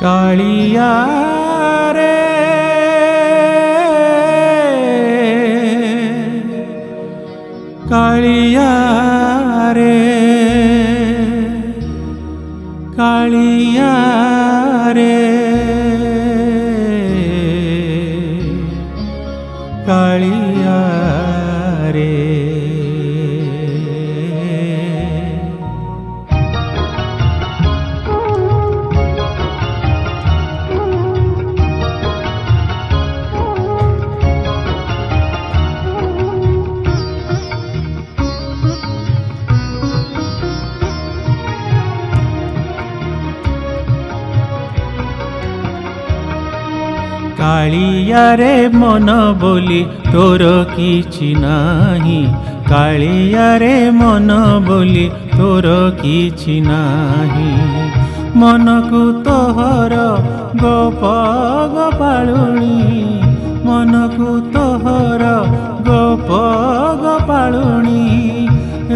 कालिया रे कालिया रे कालिया रे कालिया रे कालिया रे मन बोली तोर किछि नाही कालिया रे मन बोली तोर किछि नाही मन को तोहर गोप गोपालुनी मन को तोहर गोप गोपालुनी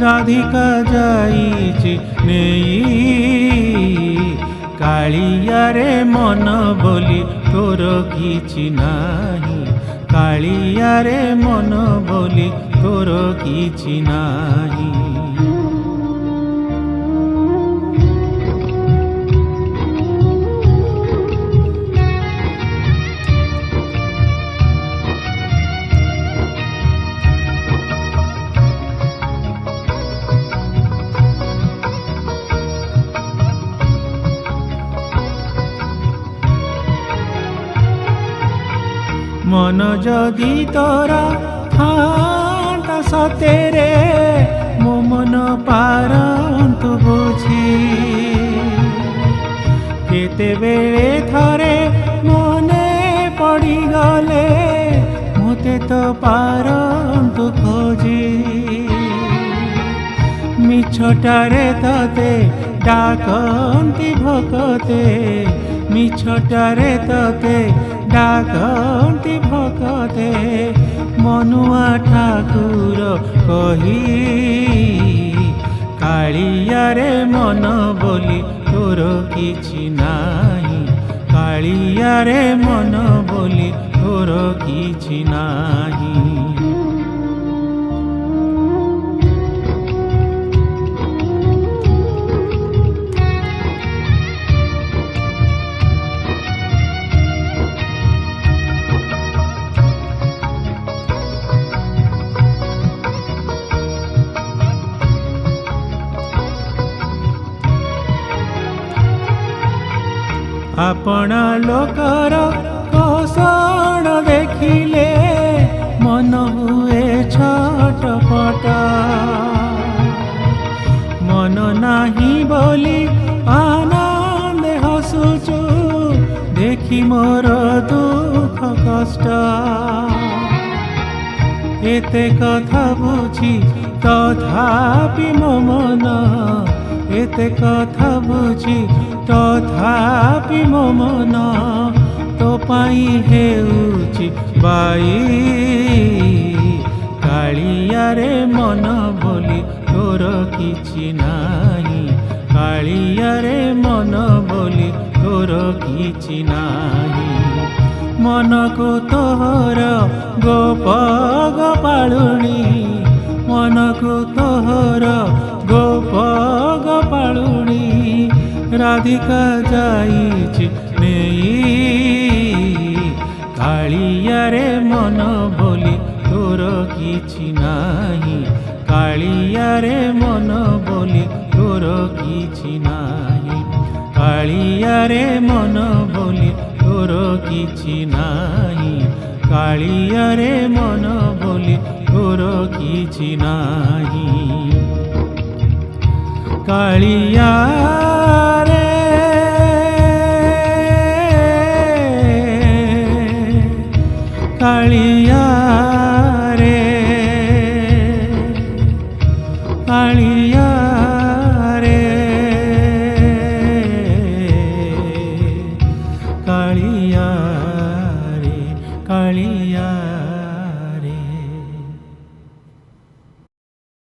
राधिका जाइछि नेई कालिया रे मन बोली तोर किछि नाही कालिया रे मन बोली तोर किछि नाही मन जदि तोरा थांता सतेरे मो मन पारंतु बुझी केते बेले थरे मने पड़ी गले मोते तो पारंतु खोजी मिछटारे तते डाकंती भकते मिछटारे तते डाकंती भकते मनुआ ठाकुर कही कालिया रे मन बोली तोर किछि नाही कालिया रे मन बोली तोर किछि नाही आपण लोकर कौशल देखिले मन हुए छटपट मन नाही बोली आनंद हसुचु देखी मोर दुख कष्ट एते कथा बुझी तथापि मो मन एते कथा बुझी तथापि मो मन तो पाई हेउछि बाई कालिया रे मन बोली तोर किछि नाही कालिया रे मन बोली तोर किछि नाही मन को तोहर गोप गोपालुनी मन को तोहर गोप गोपालुनी राधिका जाइछि नेई कालिया रे मन बोली तोर किछि नाही कालिया रे मन बोली तोर किछि नाही कालिया रे मन बोली तोर किछि नाही कालिया रे मन बोली तोर किछि नाही कालिया रे कालिया रे कालिया